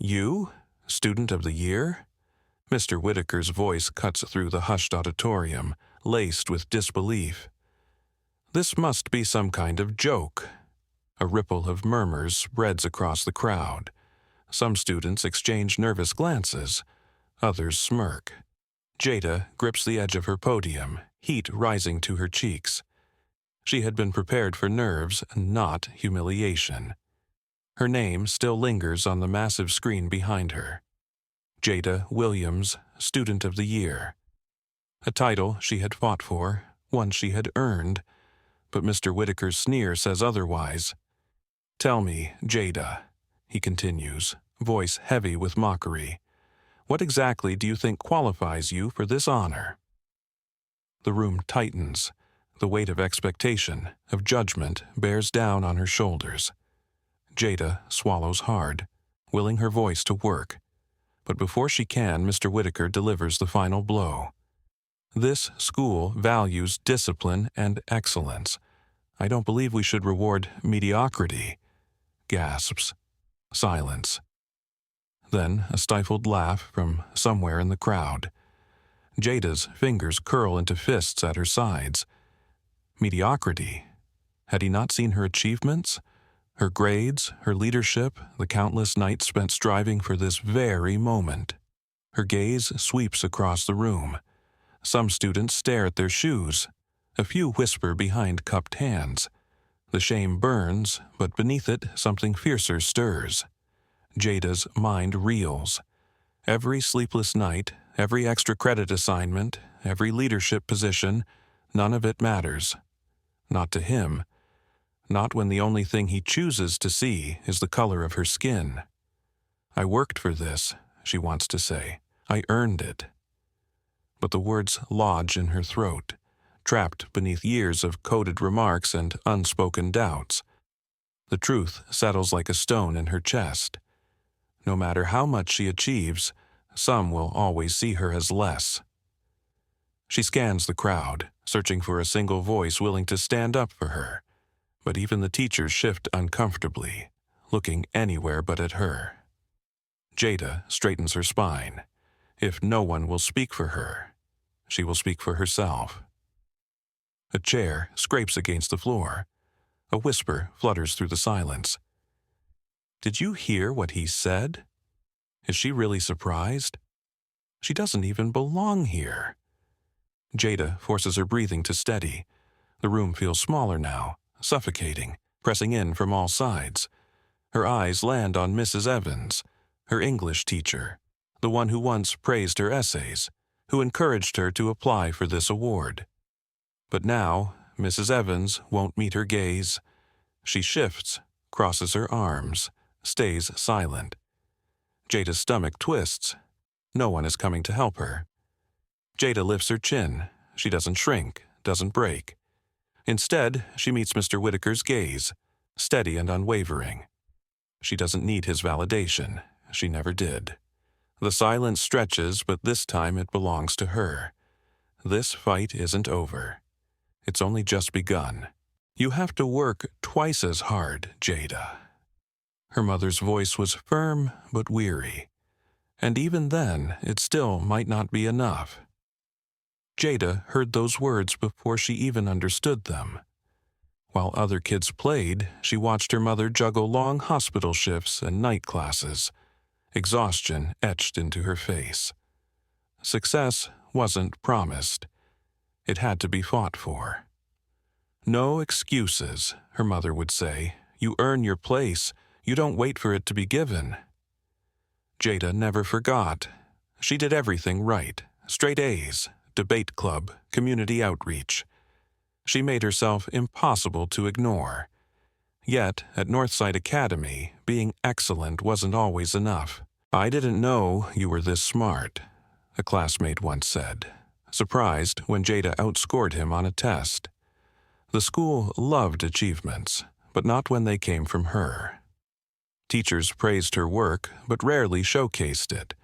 You? Student of the year? Mr. Whitaker's voice cuts through the hushed auditorium, laced with disbelief. This must be some kind of joke. A ripple of murmurs spreads across the crowd. Some students exchange nervous glances. Others smirk. Jada grips the edge of her podium, heat rising to her cheeks. She had been prepared for nerves, not humiliation. Her name still lingers on the massive screen behind her. Jada Williams, Student of the Year. A title she had fought for, one she had earned, but Mr. Whitaker's sneer says otherwise. "Tell me, Jada," he continues, voice heavy with mockery, "what exactly do you think qualifies you for this honor?" The room tightens. The weight of expectation, of judgment, bears down on her shoulders. Jada swallows hard, willing her voice to work. But before she can, Mr. Whitaker delivers the final blow. "This school values discipline and excellence. I don't believe we should reward mediocrity." Gasps. Silence. Then a stifled laugh from somewhere in the crowd. Jada's fingers curl into fists at her sides. Mediocrity? Had he not seen her achievements? Her grades, her leadership, the countless nights spent striving for this very moment. Her gaze sweeps across the room. Some students stare at their shoes. A few whisper behind cupped hands. The shame burns, but beneath it something fiercer stirs. Jada's mind reels. Every sleepless night, every extra credit assignment, every leadership position, none of it matters. Not to him. Not when the only thing he chooses to see is the color of her skin. "I worked for this," she wants to say. "I earned it." But the words lodge in her throat, trapped beneath years of coded remarks and unspoken doubts. The truth settles like a stone in her chest. No matter how much she achieves, some will always see her as less. She scans the crowd, searching for a single voice willing to stand up for her. But even the teachers shift uncomfortably, looking anywhere but at her. Jada straightens her spine. If no one will speak for her, she will speak for herself. A chair scrapes against the floor. A whisper flutters through the silence. "Did you hear what he said?" Is she really surprised? She doesn't even belong here. Jada forces her breathing to steady. The room feels smaller now, suffocating, pressing in from all sides. Her eyes land on Mrs. Evans, her English teacher, the one who once praised her essays, who encouraged her to apply for this award. But now, Mrs. Evans won't meet her gaze. She shifts, crosses her arms, stays silent. Jada's stomach twists. No one is coming to help her. Jada lifts her chin. She doesn't shrink, doesn't break. Instead, she meets Mr. Whitaker's gaze, steady and unwavering. She doesn't need his validation. She never did. The silence stretches, but this time it belongs to her. This fight isn't over. It's only just begun. You have to work twice as hard, Jada. Her mother's voice was firm but weary. And even then, it still might not be enough. Jada heard those words before she even understood them. While other kids played, she watched her mother juggle long hospital shifts and night classes. Exhaustion etched into her face. Success wasn't promised. It had to be fought for. "No excuses," her mother would say. "You earn your place. You don't wait for it to be given." Jada never forgot. She did everything right. Straight A's, debate club, community outreach. She made herself impossible to ignore. Yet, at Northside Academy, being excellent wasn't always enough. "I didn't know you were this smart," a classmate once said, surprised when Jada outscored him on a test. The school loved achievements, but not when they came from her. Teachers praised her work, but rarely showcased it.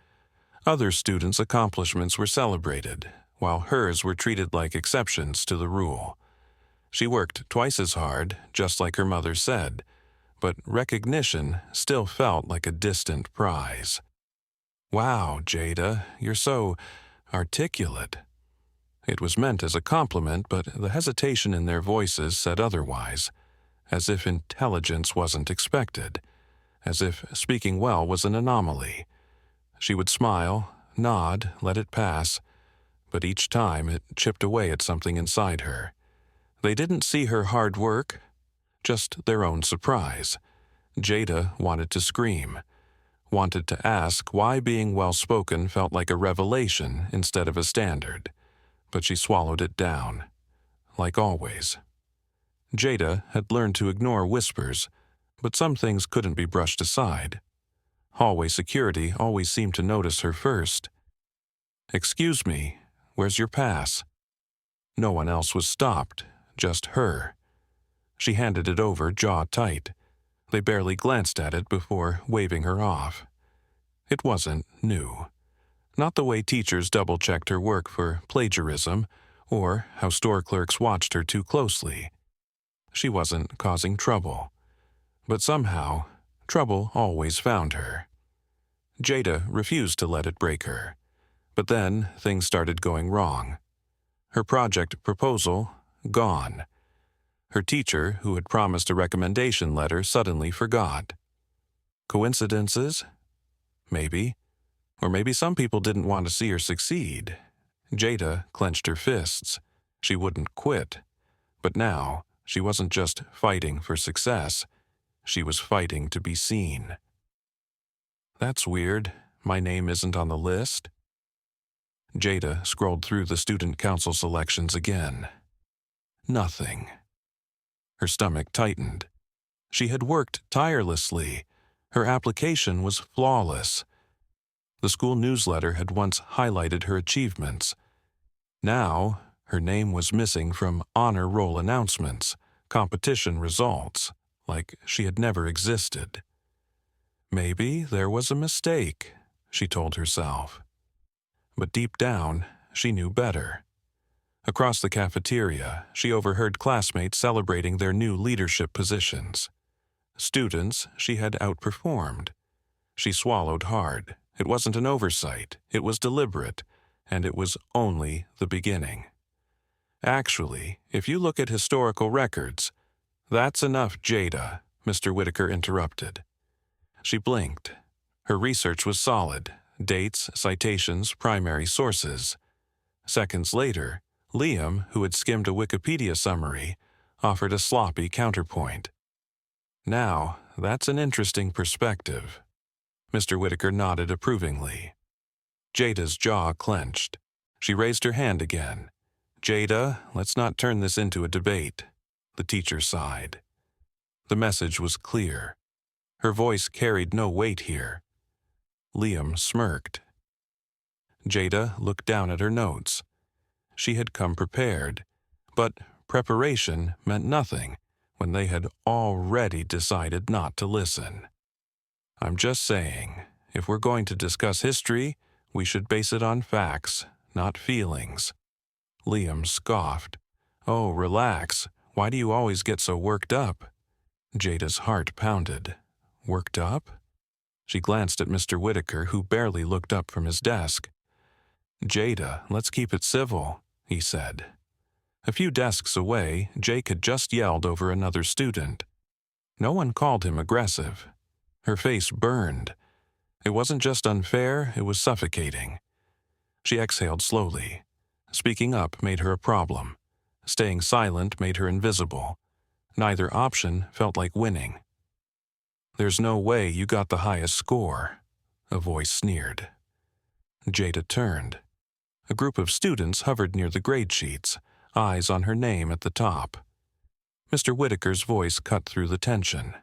Other students' accomplishments were celebrated, while hers were treated like exceptions to the rule. She worked twice as hard, just like her mother said, but recognition still felt like a distant prize. "Wow, Jada, you're so articulate." It was meant as a compliment, but the hesitation in their voices said otherwise, as if intelligence wasn't expected, as if speaking well was an anomaly. She would smile, nod, let it pass, but each time it chipped away at something inside her. They didn't see her hard work, just their own surprise. Jada wanted to scream, wanted to ask why being well-spoken felt like a revelation instead of a standard, but she swallowed it down, like always. Jada had learned to ignore whispers, but some things couldn't be brushed aside. Hallway security always seemed to notice her first. "Excuse me, where's your pass?" No one else was stopped, just her. She handed it over, jaw tight. They barely glanced at it before waving her off. It wasn't new. Not the way teachers double-checked her work for plagiarism, or how store clerks watched her too closely. She wasn't causing trouble. But somehow, trouble always found her. Jada refused to let it break her. But then things started going wrong. Her project proposal, gone. Her teacher, who had promised a recommendation letter, suddenly forgot. Coincidences? Maybe. Or maybe some people didn't want to see her succeed. Jada clenched her fists. She wouldn't quit. But now, she wasn't just fighting for success. She was fighting to be seen. "That's weird. My name isn't on the list." Jada scrolled through the student council selections again. Nothing. Her stomach tightened. She had worked tirelessly. Her application was flawless. The school newsletter had once highlighted her achievements. Now, her name was missing from honor roll announcements, competition results, like she had never existed. Maybe there was a mistake, she told herself. But deep down, she knew better. Across the cafeteria, she overheard classmates celebrating their new leadership positions. Students she had outperformed. She swallowed hard. It wasn't an oversight, it was deliberate, and it was only the beginning. Actually, if you look at historical records, "That's enough, Jada," Mr. Whitaker interrupted. She blinked. Her research was solid. Dates, citations, primary sources. Seconds later, Liam, who had skimmed a Wikipedia summary, offered a sloppy counterpoint. "Now, that's an interesting perspective." Mr. Whitaker nodded approvingly. Jada's jaw clenched. She raised her hand again. "Jada, let's not turn this into a debate." The teacher sighed. The message was clear. Her voice carried no weight here. Liam smirked. Jada looked down at her notes. She had come prepared, but preparation meant nothing when they had already decided not to listen. "I'm just saying, if we're going to discuss history, we should base it on facts, not feelings." Liam scoffed. "Oh, relax. Why do you always get so worked up?" Jada's heart pounded. Worked up? She glanced at Mr. Whitaker, who barely looked up from his desk. "Jada, let's keep it civil," he said. A few desks away, Jake had just yelled over another student. No one called him aggressive. Her face burned. It wasn't just unfair, it was suffocating. She exhaled slowly. Speaking up made her a problem. Staying silent made her invisible. Neither option felt like winning. "There's no way you got the highest score," a voice sneered. Jada turned. A group of students hovered near the grade sheets, eyes on her name at the top. Mr. Whitaker's voice cut through the tension.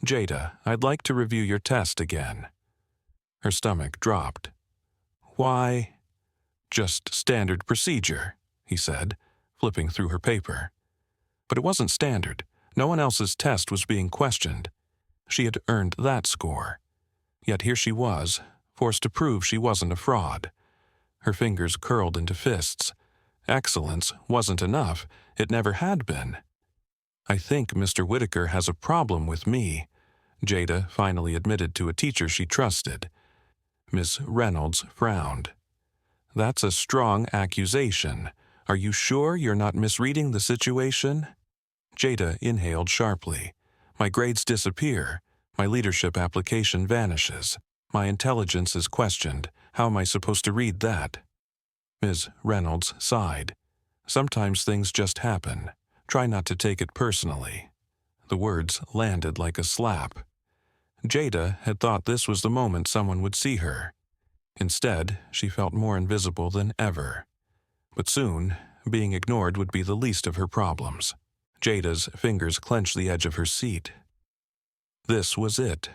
"Jada, I'd like to review your test again." Her stomach dropped. "Why?" "Just standard procedure," he said, flipping through her paper. But it wasn't standard. No one else's test was being questioned. She had earned that score. Yet here she was, forced to prove she wasn't a fraud. Her fingers curled into fists. Excellence wasn't enough. It never had been. I think Mr. Whitaker has a problem with me, Jada finally admitted to a teacher she trusted. Miss Reynolds frowned. That's a strong accusation. Are you sure you're not misreading the situation? Jada inhaled sharply. My grades disappear. My leadership application vanishes. My intelligence is questioned. How am I supposed to read that? Ms. Reynolds sighed. Sometimes things just happen. Try not to take it personally. The words landed like a slap. Jada had thought this was the moment someone would see her. Instead, she felt more invisible than ever. But soon, being ignored would be the least of her problems. Jada's fingers clenched the edge of her seat. This was it.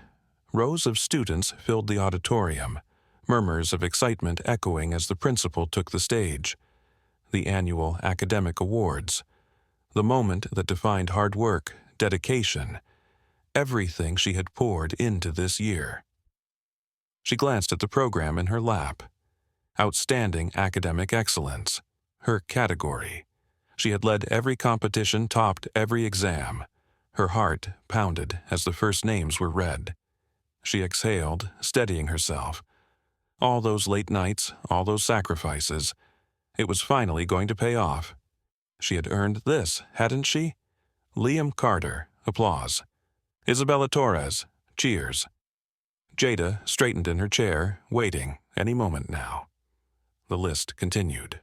Rows of students filled the auditorium, murmurs of excitement echoing as the principal took the stage. The annual academic awards. The moment that defined hard work, dedication, everything she had poured into this year. She glanced at the program in her lap. Outstanding academic excellence. Her category. She had led every competition, topped every exam. Her heart pounded as the first names were read. She exhaled, steadying herself. All those late nights, all those sacrifices, it was finally going to pay off. She had earned this, hadn't she? Liam Carter, applause. Isabella Torres, cheers. Jada straightened in her chair, waiting, any moment now. The list continued.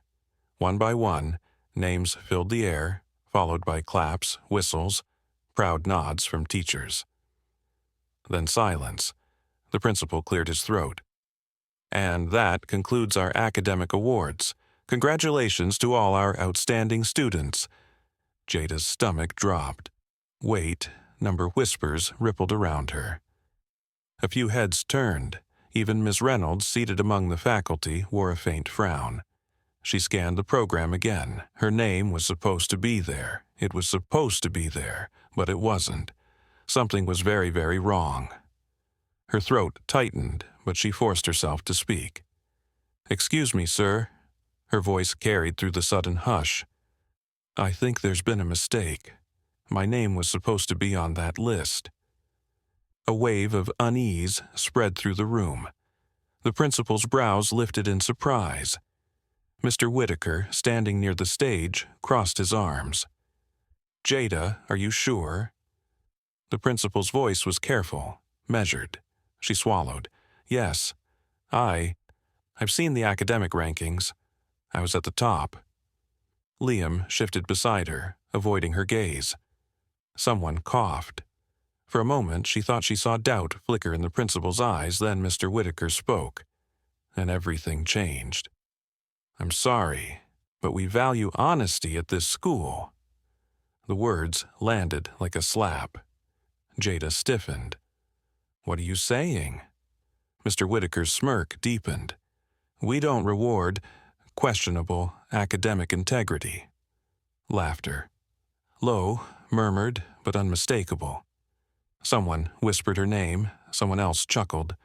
One by one, names filled the air, followed by claps, whistles, proud nods from teachers. Then silence. The principal cleared his throat. And that concludes our academic awards. Congratulations to all our outstanding students. Jada's stomach dropped. Wait, number whispers rippled around her. A few heads turned. Even Miss Reynolds, seated among the faculty, wore a faint frown. She scanned the program again. Her name was supposed to be there. It was supposed to be there, but it wasn't. Something was very, very wrong. Her throat tightened, but she forced herself to speak. "Excuse me, sir." Her voice carried through the sudden hush. "I think there's been a mistake. My name was supposed to be on that list." A wave of unease spread through the room. The principal's brows lifted in surprise. Mr. Whitaker, standing near the stage, crossed his arms. "Jada, are you sure?" The principal's voice was careful, measured. She swallowed. "Yes, I've seen the academic rankings. I was at the top." Liam shifted beside her, avoiding her gaze. Someone coughed. For a moment, she thought she saw doubt flicker in the principal's eyes, then Mr. Whitaker spoke. And everything changed. "I'm sorry, but we value honesty at this school." The words landed like a slap. Jada stiffened. "What are you saying?" Mr. Whitaker's smirk deepened. "We don't reward questionable academic integrity." Laughter. Low, murmured, but unmistakable. Someone whispered her name, someone else chuckled.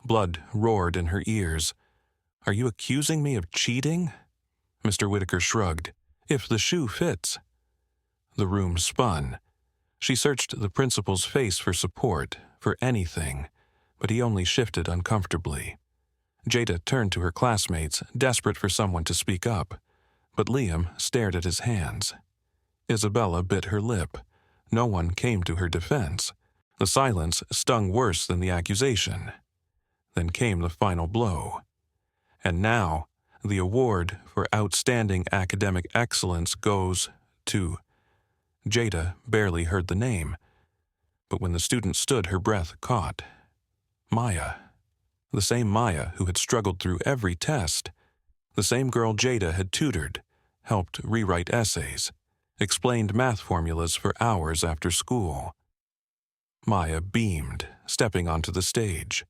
Blood roared in her ears. "Are you accusing me of cheating?" Mr. Whitaker shrugged. "If the shoe fits." The room spun. She searched the principal's face for support, for anything, but he only shifted uncomfortably. Jada turned to her classmates, desperate for someone to speak up, but Liam stared at his hands. Isabella bit her lip. No one came to her defense. The silence stung worse than the accusation. Then came the final blow. And now, the award for outstanding academic excellence goes to... Jada barely heard the name, but when the student stood, her breath caught. Maya. The same Maya who had struggled through every test. The same girl Jada had tutored, helped rewrite essays, explained math formulas for hours after school. Maya beamed, stepping onto the stage.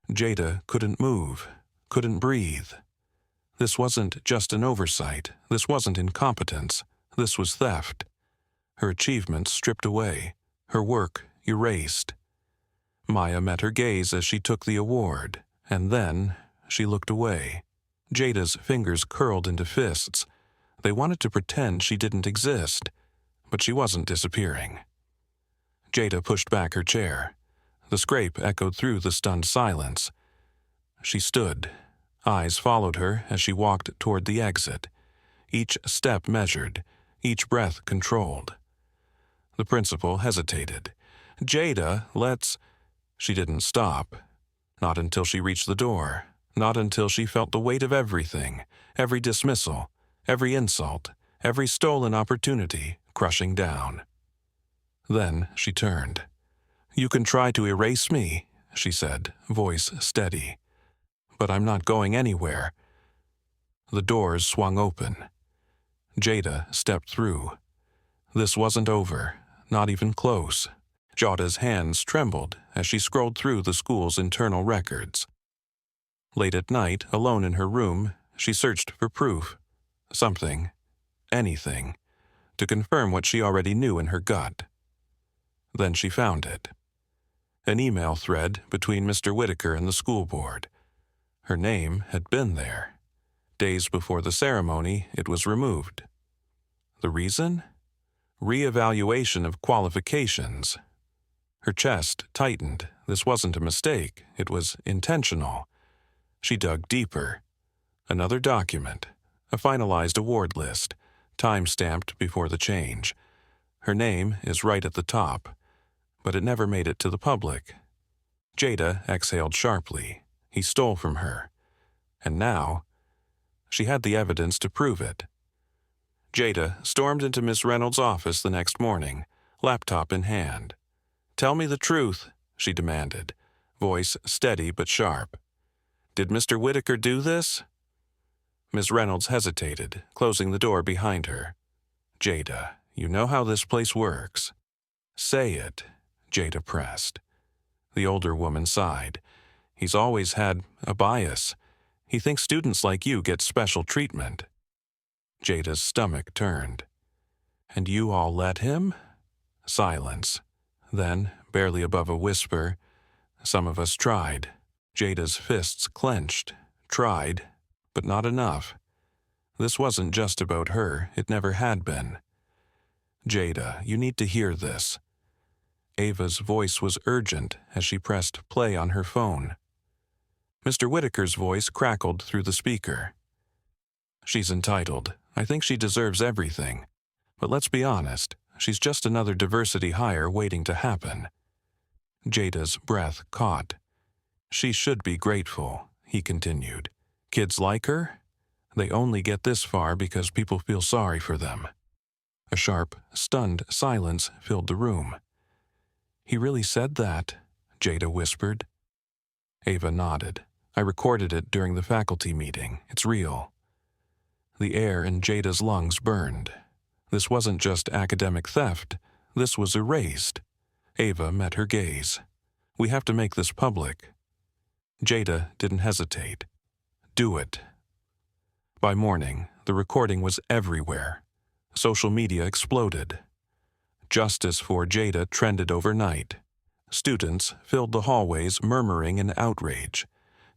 Jada couldn't move, couldn't breathe. This wasn't just an oversight. This wasn't incompetence. This was theft. Her achievements stripped away, her work erased. Maya met her gaze as she took the award, and then she looked away. Jada's fingers curled into fists. They wanted to pretend she didn't exist, but she wasn't disappearing. Jada pushed back her chair. The scrape echoed through the stunned silence. She stood. Eyes followed her as she walked toward the exit, each step measured, each breath controlled. The principal hesitated. "Jada, let's—" She didn't stop. Not until she reached the door. Not until she felt the weight of everything, every dismissal, every insult, every stolen opportunity crushing down. Then she turned. "You can try to erase me," she said, voice steady. "But I'm not going anywhere." The doors swung open. Jada stepped through. This wasn't over, not even close. Jada's hands trembled as she scrolled through the school's internal records. Late at night, alone in her room, she searched for proof. Something, anything, to confirm what she already knew in her gut. Then she found it. An email thread between Mr. Whitaker and the school board. Her name had been there. Days before the ceremony, it was removed. The reason? Re-evaluation of qualifications. Her chest tightened. This wasn't a mistake. It was intentional. She dug deeper. Another document. A finalized award list, time-stamped before the change. Her name is right at the top, but it never made it to the public. Jada exhaled sharply. He stole from her. And now, she had the evidence to prove it. Jada stormed into Miss Reynolds' office the next morning, laptop in hand. "Tell me the truth," she demanded, voice steady but sharp. "Did Mr. Whitaker do this?" Miss Reynolds hesitated, closing the door behind her. "Jada, you know how this place works." "Say it," Jada pressed. The older woman sighed. "He's always had a bias. He thinks students like you get special treatment." Jada's stomach turned. "And you all let him?" Silence. Then, barely above a whisper, "Some of us tried." Jada's fists clenched. Tried, but not enough. This wasn't just about her. It never had been. "Jada, you need to hear this." Ava's voice was urgent as she pressed play on her phone. Mr. Whitaker's voice crackled through the speaker. "She's entitled. I think she deserves everything. But let's be honest, she's just another diversity hire waiting to happen." Jada's breath caught. "She should be grateful," he continued. "Kids like her? They only get this far because people feel sorry for them." A sharp, stunned silence filled the room. "He really said that?" Jada whispered. Ava nodded. "I recorded it during the faculty meeting. It's real." The air in Jada's lungs burned. This wasn't just academic theft. This was erased. Ava met her gaze. "We have to make this public." Jada didn't hesitate. "Do it." By morning, the recording was everywhere. Social media exploded. Justice for Jada trended overnight. Students filled the hallways murmuring in outrage.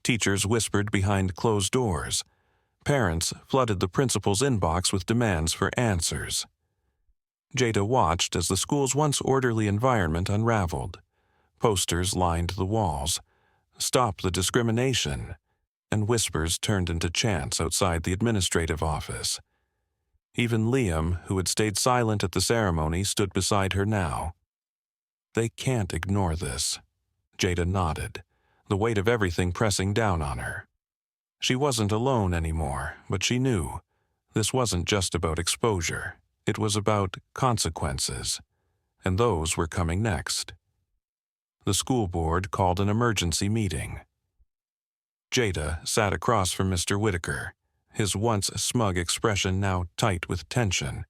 Teachers whispered behind closed doors. Parents flooded the principal's inbox with demands for answers. Jada watched as the school's once orderly environment unraveled. Posters lined the walls. "Stop the discrimination," and whispers turned into chants outside the administrative office. Even Liam, who had stayed silent at the ceremony, stood beside her now. "They can't ignore this." Jada nodded, the weight of everything pressing down on her. She wasn't alone anymore, but she knew. This wasn't just about exposure. It was about consequences. And those were coming next. The school board called an emergency meeting. Jada sat across from Mr. Whitaker, his once smug expression now tight with tension.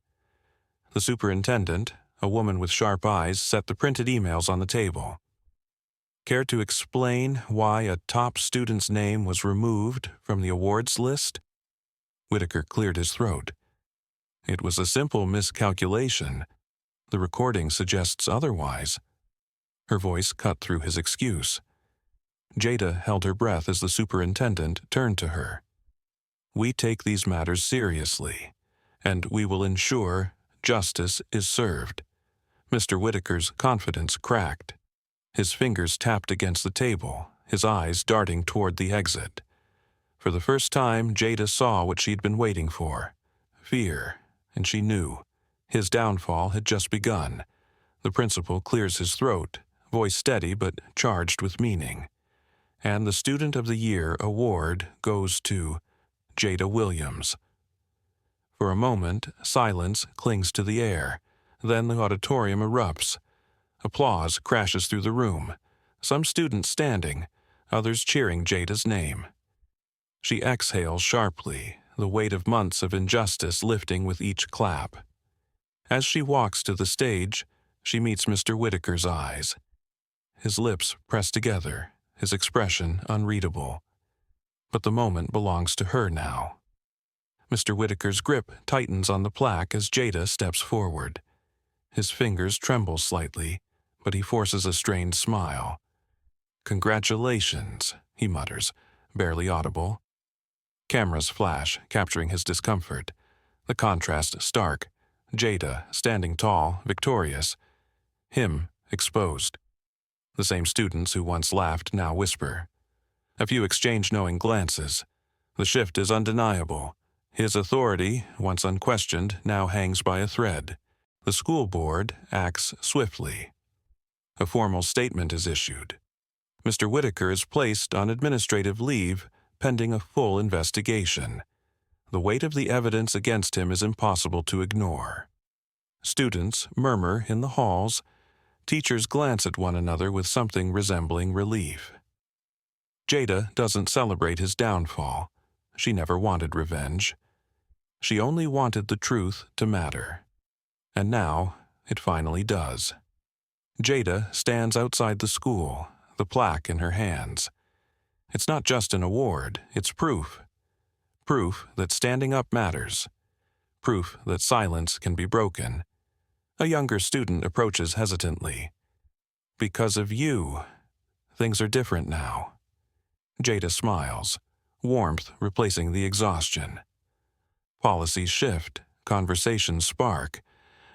The superintendent, a woman with sharp eyes, set the printed emails on the table. "Care to explain why a top student's name was removed from the awards list?" Whitaker cleared his throat. "It was a simple miscalculation. The recording suggests otherwise." Her voice cut through his excuse. Jada held her breath as the superintendent turned to her. "We take these matters seriously, and we will ensure justice is served. Mr. Whitaker's confidence cracked. His fingers tapped against the table, his eyes darting toward the exit. For the first time, Jada saw what she'd been waiting for. Fear, and she knew. His downfall had just begun. The principal clears his throat, voice steady but charged with meaning. And the Student of the Year award goes to Jada Williams. For a moment, silence clings to the air. Then the auditorium erupts. Applause crashes through the room, some students standing, others cheering Jada's name. She exhales sharply, the weight of months of injustice lifting with each clap. As she walks to the stage, she meets Mr. Whitaker's eyes. His lips pressed together, his expression unreadable. But the moment belongs to her now. Mr. Whitaker's grip tightens on the plaque as Jada steps forward. His fingers tremble slightly, but he forces a strained smile. "Congratulations," he mutters, barely audible. Cameras flash, capturing his discomfort. The contrast stark. Jada, standing tall, victorious. Him, exposed. The same students who once laughed now whisper. A few exchange knowing glances. The shift is undeniable. His authority, once unquestioned, now hangs by a thread. The school board acts swiftly. A formal statement is issued. Mr. Whitaker is placed on administrative leave pending a full investigation. The weight of the evidence against him is impossible to ignore. Students murmur in the halls. Teachers glance at one another with something resembling relief. Jada doesn't celebrate his downfall. She never wanted revenge. She only wanted the truth to matter. And now, it finally does. Jada stands outside the school, the plaque in her hands. It's not just an award, it's proof. Proof that standing up matters. Proof that silence can be broken. A younger student approaches hesitantly. "Because of you, things are different now." Jada smiles, warmth replacing the exhaustion. Policies shift, conversations spark,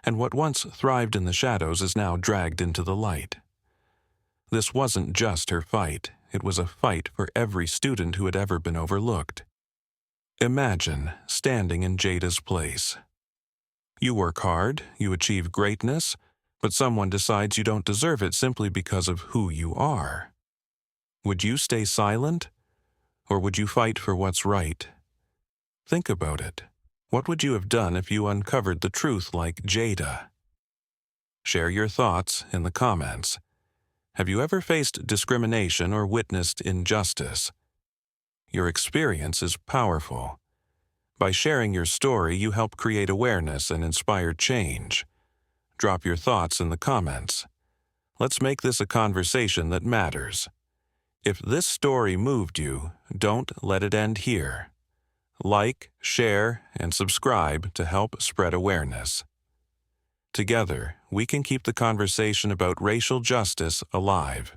and what once thrived in the shadows is now dragged into the light. This wasn't just her fight, it was a fight for every student who had ever been overlooked. Imagine standing in Jada's place. You work hard, you achieve greatness, but someone decides you don't deserve it simply because of who you are. Would you stay silent, or would you fight for what's right? Think about it. What would you have done if you uncovered the truth like Jada? Share your thoughts in the comments. Have you ever faced discrimination or witnessed injustice? Your experience is powerful. By sharing your story, you help create awareness and inspire change. Drop your thoughts in the comments. Let's make this a conversation that matters. If this story moved you, don't let it end here. Like, share, and subscribe to help spread awareness. Together, we can keep the conversation about racial justice alive.